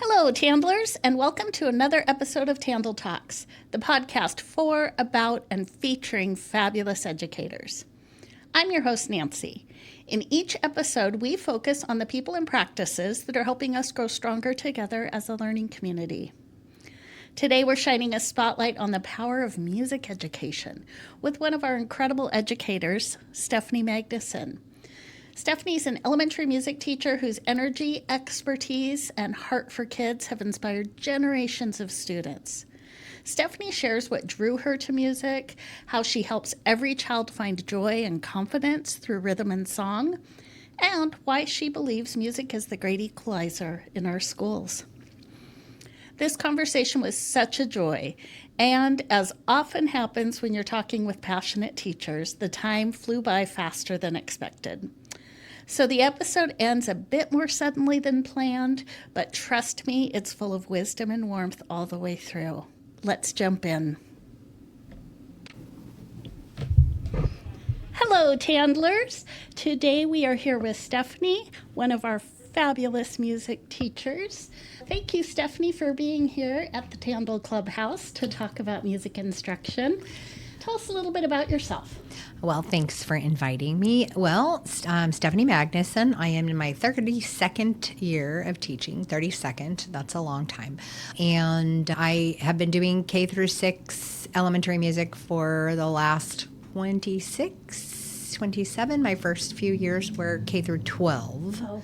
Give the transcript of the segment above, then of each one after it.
Hello, TandLers, and welcome to another episode of TandL Talks, the podcast for, about, and featuring fabulous educators. I'm your host, Nancy. In each episode, we focus on the people and practices that are helping us grow stronger together as a learning community. Today, we're shining a spotlight on the power of music education with one of our incredible educators, Stephanie Magnusson. Stephanie's an elementary music teacher whose energy, expertise, and heart for kids have inspired generations of students. Stephanie shares what drew her to music, how she helps every child find joy and confidence through rhythm and song, and why she believes music is the great equalizer in our schools. This conversation was such a joy, and as often happens when you're talking with passionate teachers, the time flew by faster than expected. So the episode ends a bit more suddenly than planned, but trust me, it's full of wisdom and warmth all the way through. Let's jump in. Hello, TandLers. Today we are here with Stephanie, one of our fabulous music teachers. Thank you, Stephanie, for being here at the TandL Clubhouse to talk about music instruction. Tell us a little bit about yourself. Well, thanks for inviting me. Well, I'm Stephanie Magnusson. I am in my 32nd year of teaching. 32nd, that's a long time. And I have been doing K through 6 elementary music for the last 27. My first few years were K through 12. Oh, wow.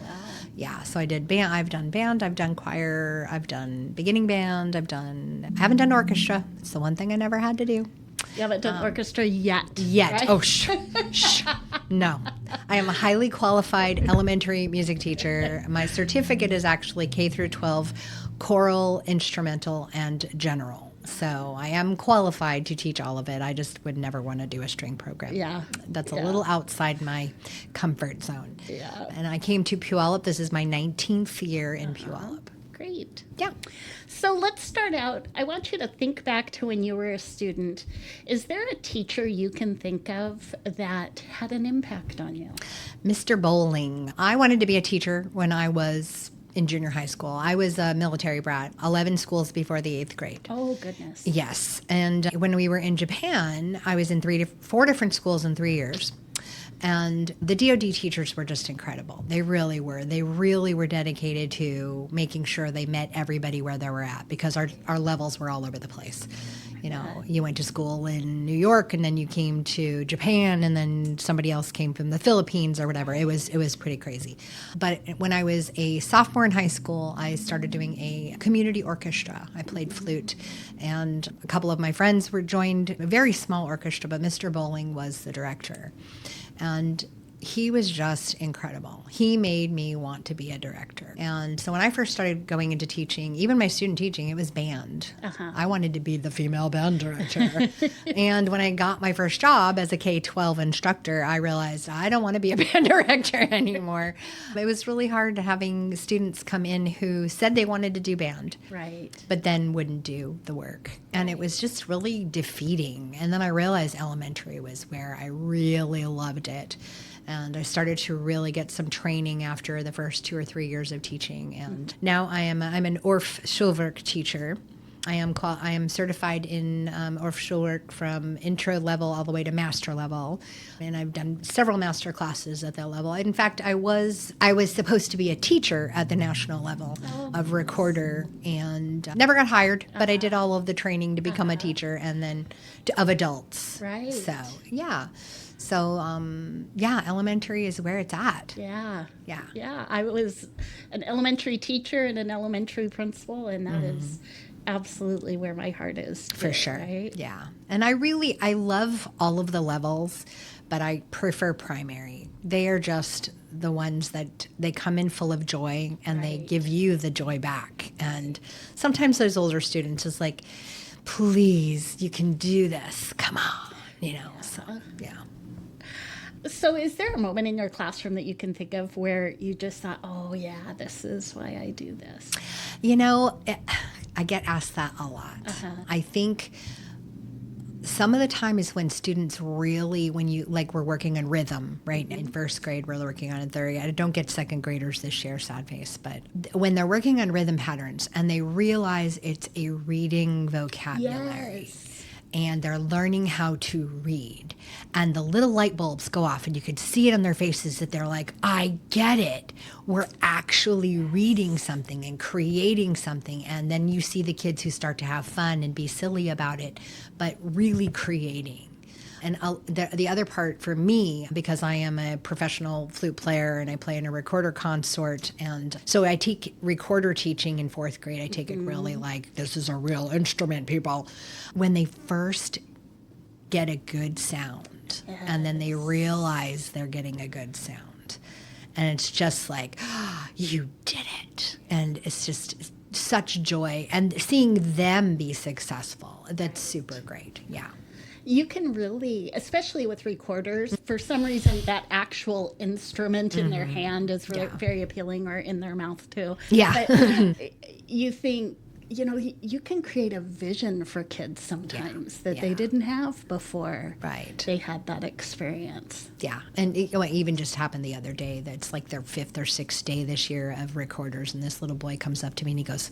Yeah, so I did band, I've done choir, I've done beginning band, I haven't done orchestra. It's the one thing I never had to do. You haven't done orchestra yet. Right? Oh, No. I am a highly qualified elementary music teacher. My certificate is actually K through 12 choral, instrumental, and general. So I am qualified to teach all of it. I just would never want to do a string program. Yeah. That's a little outside my comfort zone. Yeah. And I came to Puyallup. This is my 19th year in Puyallup. Great. Yeah. So let's start out. I want you to think back to when you were a student. Is there a teacher you can think of that had an impact on you? Mr. Bowling. I wanted to be a teacher when I was in junior high school. I was a military brat, 11 schools before the 8th grade. Oh, goodness. Yes. And when we were in Japan, I was in 4 different schools in 3 years. And the DoD teachers were just incredible. They really were. They really were dedicated to making sure they met everybody where they were at, because our levels were all over the place. You know, you went to school in New York and then you came to Japan and then somebody else came from the Philippines or whatever. It was pretty crazy. But when I was a sophomore in high school, I started doing a community orchestra. I played flute, and a couple of my friends were joined a very small orchestra, but Mr. Bowling was the director. And he was just incredible. He made me want to be a director. And so when I first started going into teaching, even my student teaching, it was band. I wanted to be the female band director. And when I got my first job as a K-12 instructor, I realized I don't want to be a band director anymore. It was really hard having students come in who said they wanted to do band, Right. but then wouldn't do the work. And it was just really defeating. And then I realized elementary was where I really loved it. And I started to really get some training after the first 2 or 3 years of teaching. And now I'm an Orff Schulwerk teacher. I am certified in Orff Schulwerk from intro level all the way to master level, and I've done several master classes at that level. In fact, I was supposed to be a teacher at the national level of recorder, and never got hired. But I did all of the training to become a teacher, and then of adults. Right. So yeah. So, elementary is where it's at. Yeah. Yeah. Yeah. I was an elementary teacher and an elementary principal, and that is absolutely where my heart is today, For sure. right? Yeah. And I love all of the levels, but I prefer primary. They are just the ones that they come in full of joy and they give you the joy back. And sometimes those older students is like, please, you can do this. Come on, so, yeah. So is there a moment in your classroom that you can think of where you just thought, oh, yeah, this is why I do this? I get asked that a lot. I think some of the time is when students really, we're working on rhythm, right? In first grade, we're working on it. I don't get second graders this year, sad face, but when they're working on rhythm patterns and they realize it's a reading vocabulary. Yes. And they're learning how to read. And the little light bulbs go off, and you could see it on their faces that they're like, I get it. We're actually reading something and creating something. And then you see the kids who start to have fun and be silly about it, but really creating. And the other part for me, because I am a professional flute player and I play in a recorder consort, and so I take recorder teaching in fourth grade. I take it really like, this is a real instrument, people. When they first get a good sound, and then they realize they're getting a good sound, and it's just like, oh, you did it. And it's just such joy. And seeing them be successful, that's super great. Yeah. You can really, especially with recorders, for some reason that actual instrument in their hand is very appealing, or in their mouth too. Yeah. But you think, you can create a vision for kids sometimes that they didn't have before they had that experience. Yeah. And it even just happened the other day. That's like their 5th or 6th day this year of recorders. And this little boy comes up to me and he goes,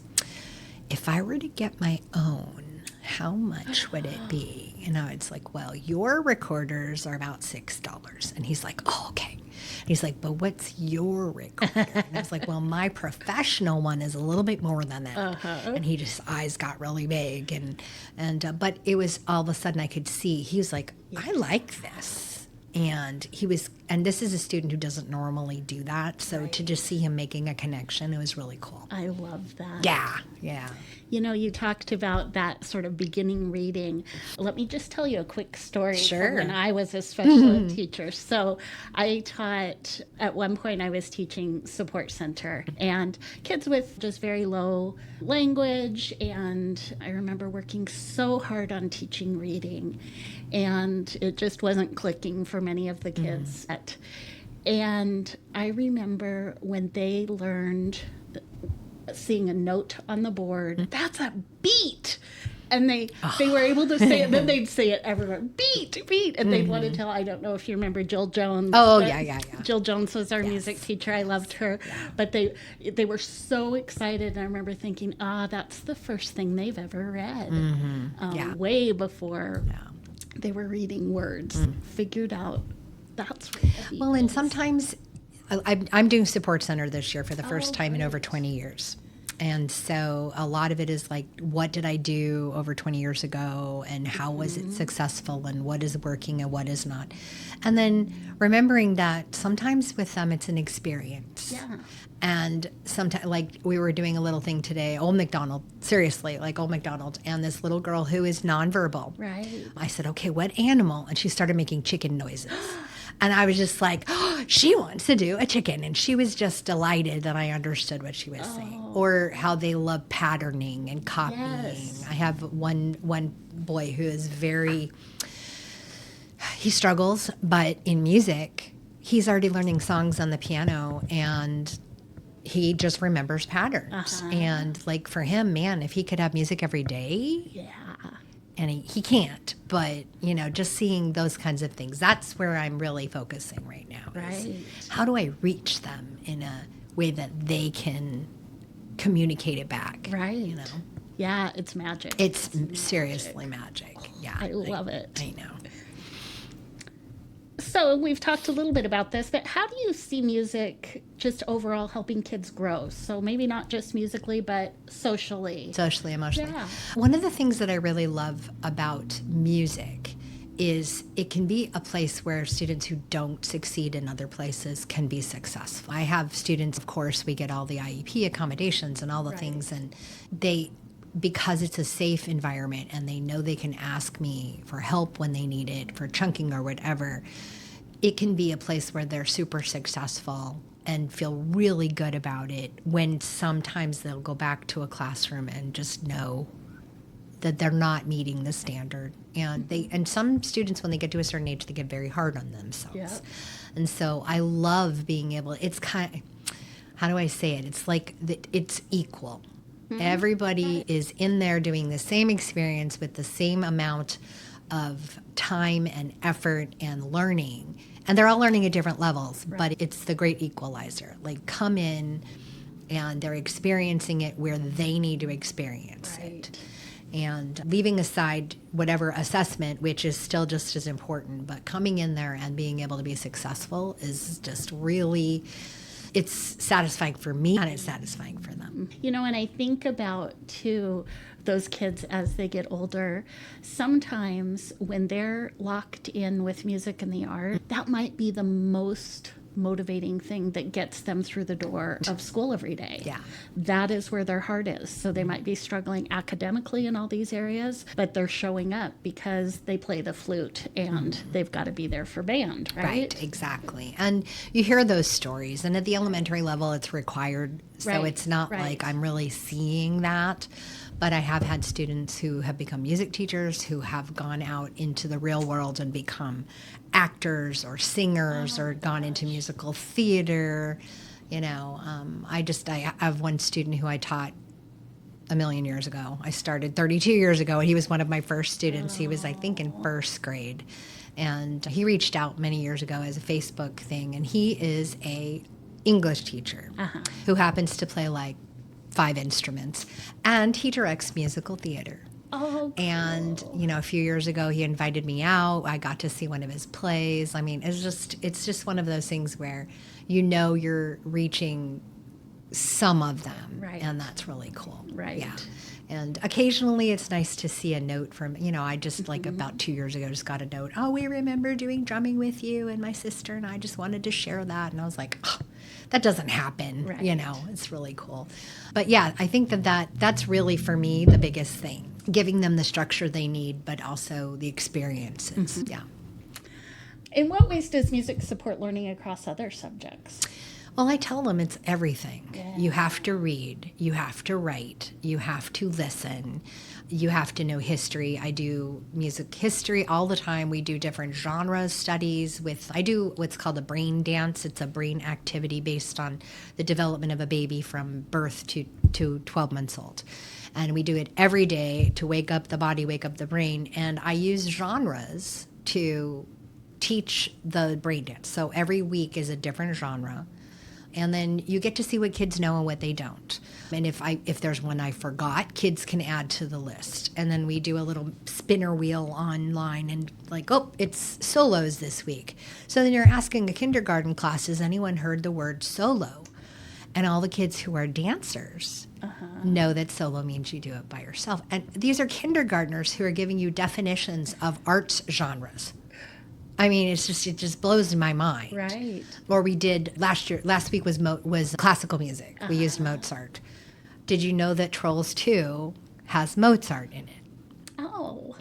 if I were to get my own, how much would it be? And I was like, well, your recorders are about $6. And he's like, oh, okay. He's like, but what's your recorder? And I was like, well, my professional one is a little bit more than that. And his eyes got really big. And but it was all of a sudden I could see, he was like, I like this. And and this is a student who doesn't normally do that. So to just see him making a connection, it was really cool. I love that. Yeah, yeah. You talked about that sort of beginning reading. Let me just tell you a quick story from when I was a special ed teacher. So I taught, at one point I was teaching support center, and kids with just very low language. And I remember working so hard on teaching reading, and it just wasn't clicking for many of the kids. And I remember when they learned seeing a note on the board, that's a beat. And they were able to say it, then they'd say it everywhere, beat, and they'd want to tell, I don't know if you remember Jill Jones. Oh, yeah. Jill Jones was our music teacher. I loved her. Yeah. But they were so excited, and I remember thinking, that's the first thing they've ever read. Way before they were reading words, figured out that's what the beat Well, and is. sometimes I'm doing support center this year for the first time in over 20 years. And so a lot of it is like, what did I do over 20 years ago, and how was it successful, and what is working and what is not? And then remembering that sometimes with them it's an experience. Yeah. And sometimes, like we were doing a little thing today, Old MacDonald, seriously, like Old MacDonald, and this little girl who is nonverbal. Right. I said, okay, what animal? And she started making chicken noises. And I was just like, oh, she wants to do a chicken. And she was just delighted that I understood what she was saying. Or how they love patterning and copying. Yes. I have one boy who is he struggles, but in music, he's already learning songs on the piano, and he just remembers patterns. And like for him, man, if he could have music every day. Yeah. And he can't, but, just seeing those kinds of things, that's where I'm really focusing right now. Right. How do I reach them in a way that they can communicate it back? Right. Yeah, it's magic. It's seriously magic. Yeah. I love it. I know. So we've talked a little bit about this, but how do you see music just overall helping kids grow? So maybe not just musically, but socially. Socially, emotionally. Yeah. One of the things that I really love about music is it can be a place where students who don't succeed in other places can be successful. I have students, of course, we get all the IEP accommodations and all the things, and because it's a safe environment and they know they can ask me for help when they need it, for chunking or whatever, it can be a place where they're super successful and feel really good about it, when sometimes they'll go back to a classroom and just know that they're not meeting the standard. And some students, when they get to a certain age, they get very hard on themselves. Yeah. And so I love being able, it's kind of, how do I say it? It's like, it's equal. Everybody is in there doing the same experience with the same amount of time and effort and learning. And they're all learning at different levels, but it's the great equalizer. Like, come in and they're experiencing it where they need to experience it. And leaving aside whatever assessment, which is still just as important, but coming in there and being able to be successful is just really, it's satisfying for me and it's satisfying for them. You know, and I think about, too, those kids as they get older, sometimes when they're locked in with music and the art, that might be the most motivating thing that gets them through the door of school every day. Yeah. That is where their heart is. So they might be struggling academically in all these areas, but they're showing up because they play the flute and they've got to be there for band, right? Right, exactly. And you hear those stories, and at the elementary level, it's required. So it's not like I'm really seeing that. But I have had students who have become music teachers who have gone out into the real world and become actors or singers or gone into musical theater. You know, I have one student who I taught a million years ago. I started 32 years ago, and he was one of my first students. He was, I think, in first grade. And he reached out many years ago as a Facebook thing, and he is a English teacher who happens to play like 5 instruments, and he directs musical theater. Oh, cool. And, you know, a few years ago, he invited me out. I got to see one of his plays. I mean, it's just one of those things where, you know, you're reaching some of them, and that's really cool. Right. Yeah. And occasionally it's nice to see a note from, you know, I just like about 2 years ago just got a note. Oh, we remember doing drumming with you and my sister and I just wanted to share that. And I was like, oh, that doesn't happen. You know, it's really cool. But yeah, I think that's really for me the biggest thing, giving them the structure they need, but also the experiences. Yeah. In what ways does music support learning across other subjects? Well, I tell them it's everything. Yeah. You have to read, you have to write, you have to listen, you have to know history. I do music history all the time. We do different genre studies I do what's called a brain dance. It's a brain activity based on the development of a baby from birth to 12 months old. And we do it every day to wake up the body, wake up the brain. And I use genres to teach the brain dance. So every week is a different genre. And then you get to see what kids know and what they don't. And if there's one I forgot, kids can add to the list. And then we do a little spinner wheel online and like, oh, it's solos this week. So then you're asking a kindergarten class, has anyone heard the word solo? And all the kids who are dancers know that solo means you do it by yourself. And these are kindergartners who are giving you definitions of arts genres. I mean, it just blows my mind. Right. Or we did last week was classical music. We used Mozart. Did you know that Trolls 2 has Mozart in it? Oh.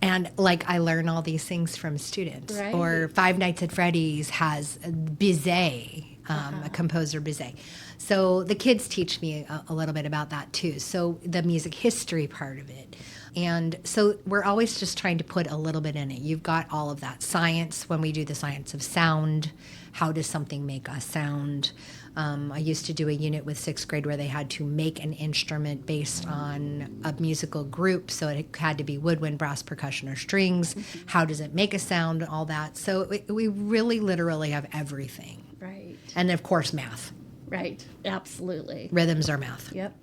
And like I learn all these things from students. Right. Or Five Nights at Freddy's has Bizet, a composer Bizet. So the kids teach me a little bit about that too. So the music history part of it. And so we're always just trying to put a little bit in it. You've got all of that science when we do the science of sound. How does something make a sound? I used to do a unit with 6th grade where they had to make an instrument based on a musical group. So it had to be woodwind, brass, percussion, or strings. How does it make a sound? All that. So we really literally have everything. Right. And of course, math. Right. Absolutely. Rhythms are math. Yep.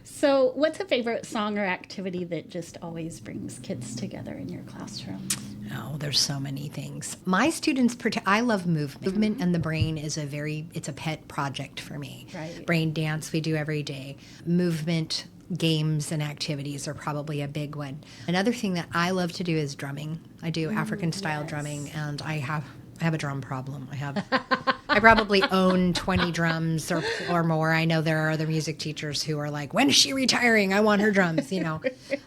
So what's a favorite song or activity that just always brings kids together in your classroom? Oh, there's so many things. My students, I love movement. Movement and the brain is it's a pet project for me. Right. Brain dance we do every day. Movement, games, and activities are probably a big one. Another thing that I love to do is drumming. I do African-style drumming, and I have a drum problem. I probably own 20 drums or more. I know there are other music teachers who are like, when is she retiring? I want her drums, you know.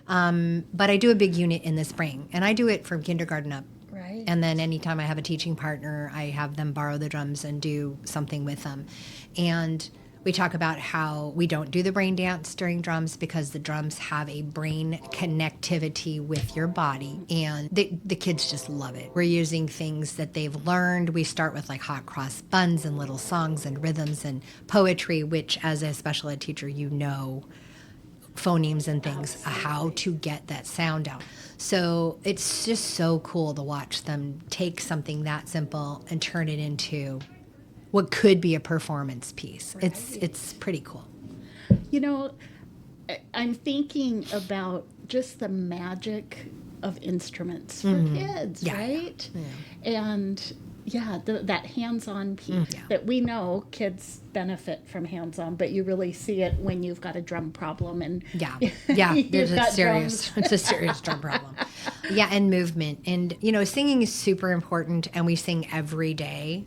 But I do a big unit in the spring, and I do it from kindergarten up. Right. And then anytime I have a teaching partner, I have them borrow the drums and do something with them. And We talk about how we don't do the brain dance during drums because the drums have a brain connectivity with your body, and the kids just love it. We're using things that they've learned. We start with like hot cross buns and little songs and rhythms and poetry, which as a special ed teacher, phonemes and things, how to get that sound out. So it's just so cool to watch them take something that simple and turn it into what could be a performance piece. Right. It's pretty cool. I'm thinking about just the magic of instruments for kids, right? Yeah. And that hands-on piece that we know kids benefit from hands-on, but you really see it when you've got a drum problem and there's a serious drum problem. Yeah, and movement. And singing is super important, and we sing every day.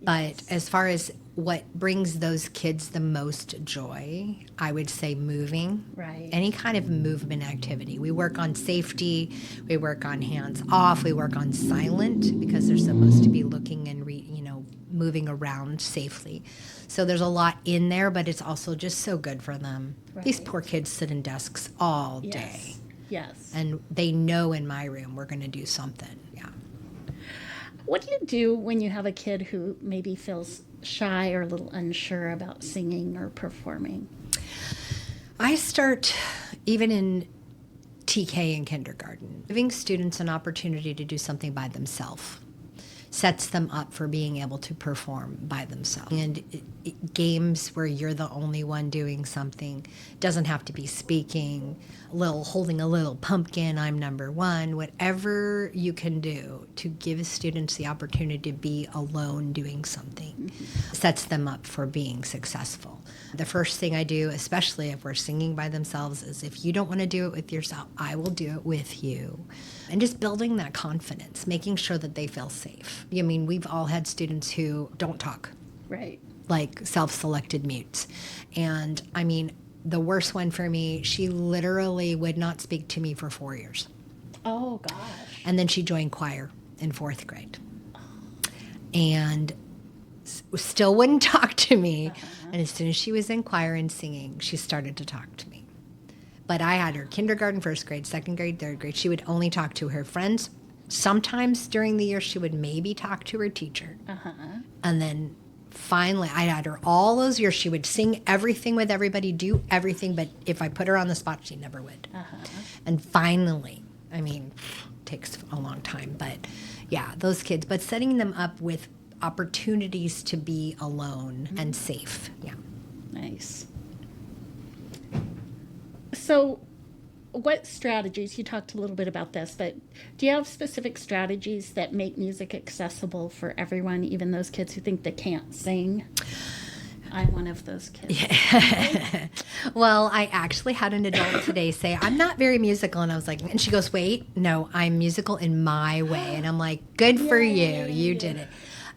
But as far as what brings those kids the most joy, I would say moving. Right. Any kind of movement activity. We work on safety. We work on hands off. We work on silent because they're supposed to be looking and moving around safely. So there's a lot in there, but it's also just so good for them. Right. These poor kids sit in desks all day. Yes. And they know in my room we're going to do something. Yeah. What do you do when you have a kid who maybe feels shy or a little unsure about singing or performing? I start even in TK in kindergarten, giving students an opportunity to do something by themselves. Sets them up for being able to perform by themselves. And games where you're the only one doing something, doesn't have to be speaking, holding a little pumpkin, I'm number one, whatever you can do to give students the opportunity to be alone doing something, sets them up for being successful. The first thing I do, especially if we're singing by themselves, is if you don't want to do it with yourself, I will do it with you. And just building that confidence, making sure that they feel safe. I mean, we've all had students who don't talk. Right. Like self-selected mutes. And I mean, the worst one for me, she literally would not speak to me for 4 years. Oh, gosh. And then she joined choir in 4th grade. And still wouldn't talk to me. And as soon as she was in choir and singing, she started to talk to me. But I had her kindergarten, 1st grade, 2nd grade, 3rd grade. She would only talk to her friends. Sometimes during the year, she would maybe talk to her teacher. And then finally, I had her all those years. She would sing everything with everybody, do everything. But if I put her on the spot, she never would. And finally, I mean, takes a long time. But yeah, those kids. But setting them up with opportunities to be alone and safe. Yeah. Nice. So what strategies, you talked a little bit about this, but do you have specific strategies that make music accessible for everyone, even those kids who think they can't sing? I'm one of those kids. Yeah. Well, I actually had an adult today say, I'm not very musical. And I was like, and she goes, wait, no, I'm musical in my way. And I'm like, good for you. You did it.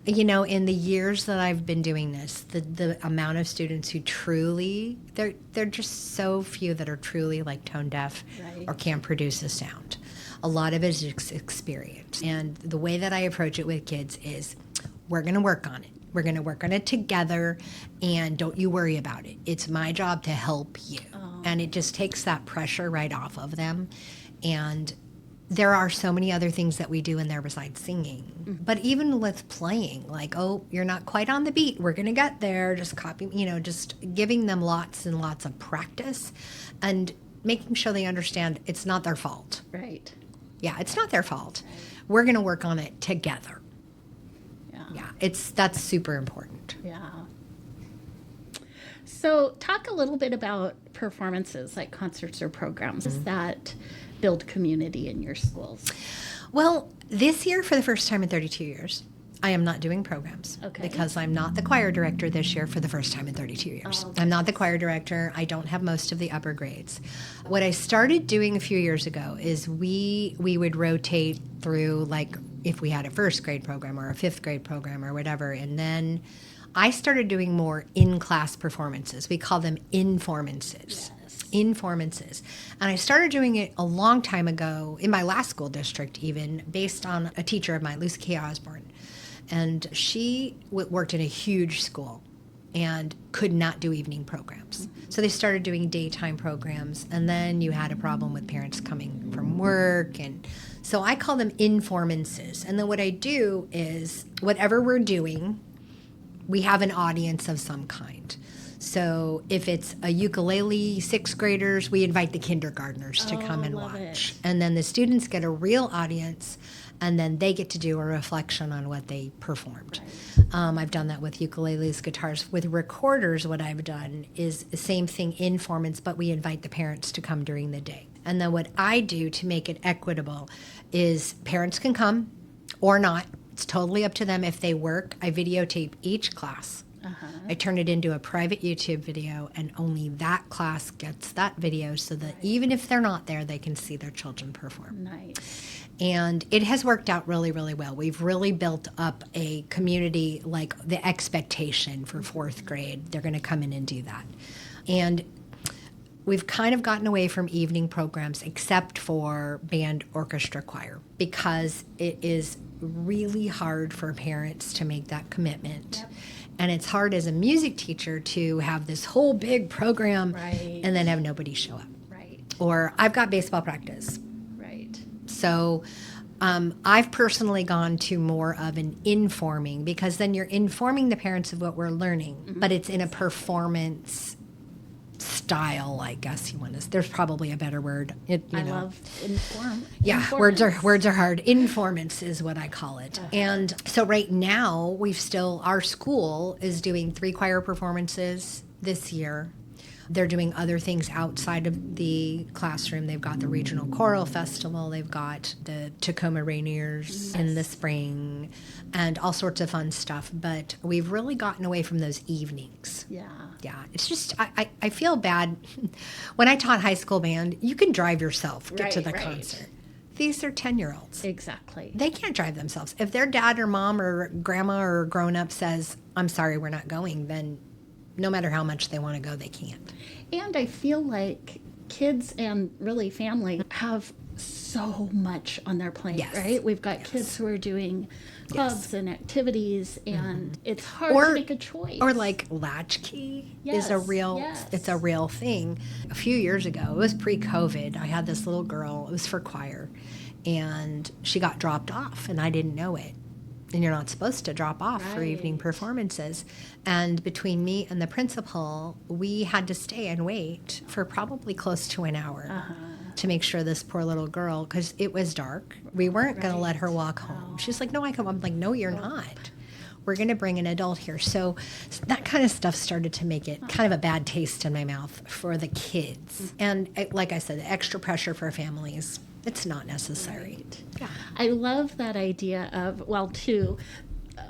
In the years that I've been doing this, the amount of students who truly, they're just so few that are truly like tone deaf or can't produce a sound. A lot of it is experience. And the way that I approach it with kids is, we're going to work on it. We're going to work on it together, and don't you worry about it. It's my job to help you. And it just takes that pressure right off of them. And there are so many other things that we do in there besides singing. But even with playing, like, oh, you're not quite on the beat. We're going to get there. Just copy, just giving them lots and lots of practice and making sure they understand it's not their fault. Right. Yeah, it's not their fault. Right. We're going to work on it together. Yeah, that's super important. Yeah. So talk a little bit about performances like concerts or programs that build community in your schools. Well, this year, for the first time in 32 years, I am not doing programs because I'm not the choir director this year for the first time in 32 years. Oh, okay. I'm not the choir director. I don't have most of the upper grades. What I started doing a few years ago is we would rotate through, like, if we had a 1st grade program or a 5th grade program or whatever, and then I started doing more in-class performances. We call them informances. Informances. And I started doing it a long time ago in my last school district, even based on a teacher of mine, Lucy K. Osborne. And she worked in a huge school. and could not do evening programs. So they started doing daytime programs, and then you had a problem with parents coming from work. And so I call them informances. And then what I do is whatever we're doing, we have an audience of some kind. So if it's a ukulele, sixth graders, we invite the kindergartners to come and watch. And then the students get a real audience, and then they get to do a reflection on what they performed. Right. I've done that with ukuleles, guitars. With recorders, what I've done is the same thing, informants, but we invite the parents to come during the day. And then what I do to make it equitable is parents can come or not. It's totally up to them. If they work, I videotape each class. I turn it into a private YouTube video, and only that class gets that video so that even if they're not there, they can see their children perform. Nice. And it has worked out really, really well. We've really built up a community, like the expectation for fourth grade. They're going to come in and do that. And we've kind of gotten away from evening programs except for band, orchestra, choir, because it is really hard for parents to make that commitment. Yep. And it's hard as a music teacher to have this whole big program and then have nobody show up. Right. Or I've got baseball practice. Right. So I've personally gone to more of an informing, because then you're informing the parents of what we're learning, but it's in a performance style, I guess you want to. There's probably a better word. I love inform. Yeah, words are hard. Informants is what I call it. And so right now our school is doing 3 choir performances this year. They're doing other things outside of the classroom. They've got the Regional Choral Festival. They've got the Tacoma Rainiers in the spring and all sorts of fun stuff. But we've really gotten away from those evenings. Yeah. Yeah. It's just, I feel bad. When I taught high school band, you can drive yourself, get to the concert. These are 10-year-olds. Exactly. They can't drive themselves. If their dad or mom or grandma or grown-up says, I'm sorry, we're not going, then no matter how much they want to go, they can't. And I feel like kids and really family have so much on their plate, right? We've got kids who are doing clubs and activities, and it's hard to make a choice. Or like latchkey is a real, it's a real thing. A few years ago, it was pre-COVID, I had this little girl, it was for choir, and she got dropped off, and I didn't know it. And you're not supposed to drop off for evening performances. And between me and the principal, we had to stay and wait for probably close to an hour to make sure this poor little girl, because it was dark, we weren't going to let her walk home. She's like, no, I come. I'm like, no, you're not. We're going to bring an adult here. So that kind of stuff started to make it kind of a bad taste in my mouth for the kids. And like I said, the extra pressure for families, it's not necessary. Right. Yeah. I love that idea of, well, two,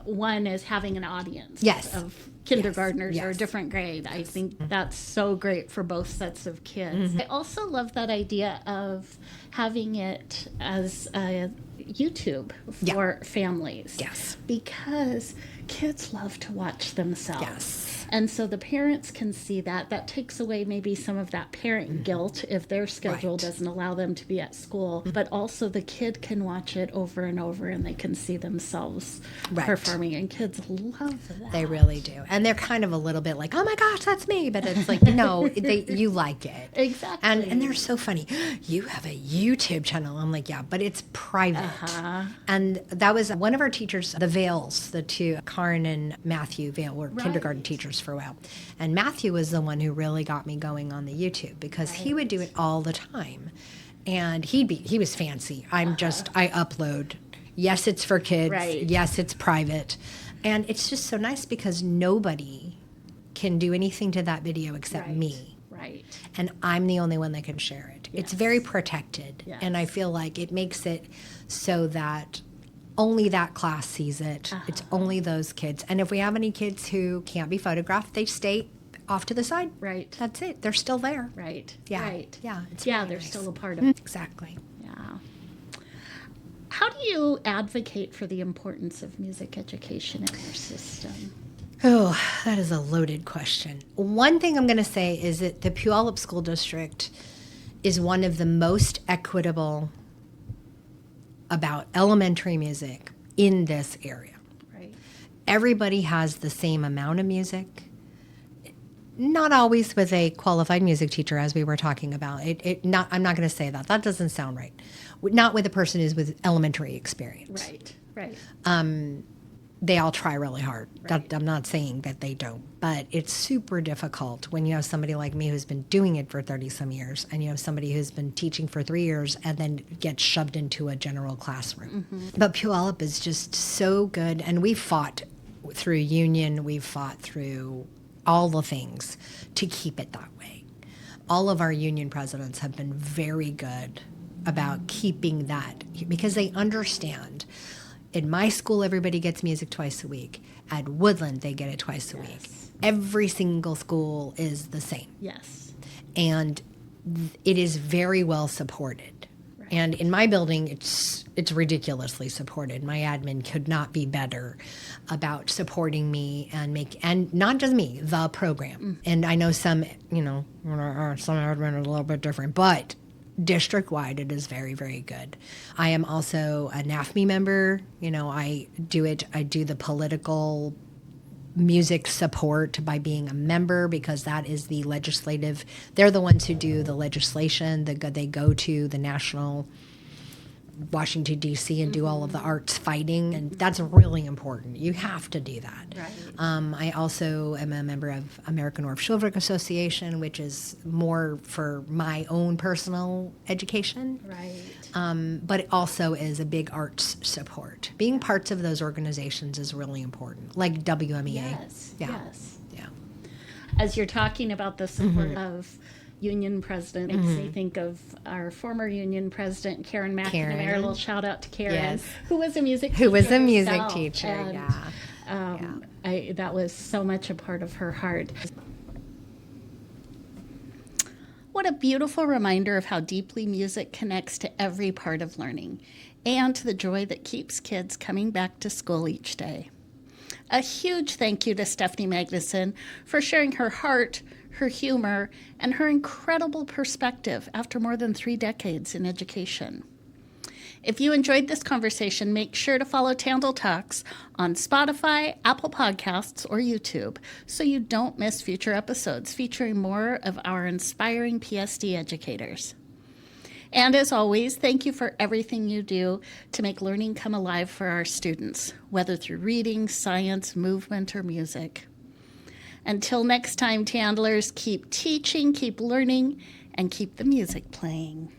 one is having an audience of kindergartners or a different grade. I think that's so great for both sets of kids. I also love that idea of having it as a YouTube for families. Yes. Because kids love to watch themselves. Yes. And so the parents can see that. That takes away maybe some of that parent guilt if their schedule doesn't allow them to be at school. But also the kid can watch it over and over, and they can see themselves performing. And kids love that. They really do. And they're kind of a little bit like, oh my gosh, that's me. But it's like, no, you like it. Exactly. And they're so funny. You have a YouTube channel. I'm like, yeah, but it's private. And that was one of our teachers, the Vales, the two, Karen and Matthew Vale, were kindergarten teachers for a while. And Matthew was the one who really got me going on the YouTube, because he would do it all the time. And he was fancy. I upload. Yes, it's for kids. Yes, it's private. And it's just so nice because nobody can do anything to that video except me. Right. And I'm the only one that can share it. It's very protected. And I feel like it makes it so that only that class sees it. It's only those kids. And if we have any kids who can't be photographed, they stay off to the side. Right. That's it. They're still there. Right. Yeah. Right. Yeah. They're still a part of it. Exactly. Yeah. How do you advocate for the importance of music education in your system? Oh, that is a loaded question. One thing I'm going to say is that the Puyallup School District is one of the most equitable about elementary music in this area. Right. Everybody has the same amount of music. not always with a qualified music teacher, as we were talking about. I'm not going to say that. That doesn't sound right. Not with a person who's with elementary experience. Right. They all try really hard. Right. I'm not saying that they don't, but it's super difficult when you have somebody like me who's been doing it for 30 some years, and you have somebody who's been teaching for 3 years and then gets shoved into a general classroom. But Puyallup is just so good, and we fought through union, we've fought through all the things to keep it that way. All of our union presidents have been very good about keeping that, because they understand. In my school, everybody gets music twice a week. At Woodland, they get it twice a week. Every single school is the same. Yes. And it is very well supported. Right. And in my building, it's ridiculously supported. My admin could not be better about supporting me and not just me, the program. And I know some admin are a little bit different, but district-wide, it is very, very good. I am also a NAFME member. I do the political music support by being a member, because that is the legislative. They're the ones who do the legislation. They go to the national Washington, D.C. and do all of the arts fighting, and that's really important. You have to do that. Right. I also am a member of American Orff Shulvrick Association, which is more for my own personal education. Right. But it also is a big arts support. Being parts of those organizations is really important, like WMEA. Yes. Yeah. Yes. Yeah. As you're talking about the support of union president, makes me think of our former union president, Karen McNamara. A little shout out to Karen, Yes. who was a music teacher. That was so much a part of her heart. What a beautiful reminder of how deeply music connects to every part of learning, and to the joy that keeps kids coming back to school each day. A huge thank you to Stephanie Magnusson for sharing her heart, her humor, and her incredible perspective after more than 3 decades in education. If you enjoyed this conversation, make sure to follow TandL Talks on Spotify, Apple Podcasts, or YouTube so you don't miss future episodes featuring more of our inspiring PSD educators. And as always, thank you for everything you do to make learning come alive for our students, whether through reading, science, movement, or music. Until next time, Tandlers, keep teaching, keep learning, and keep the music playing.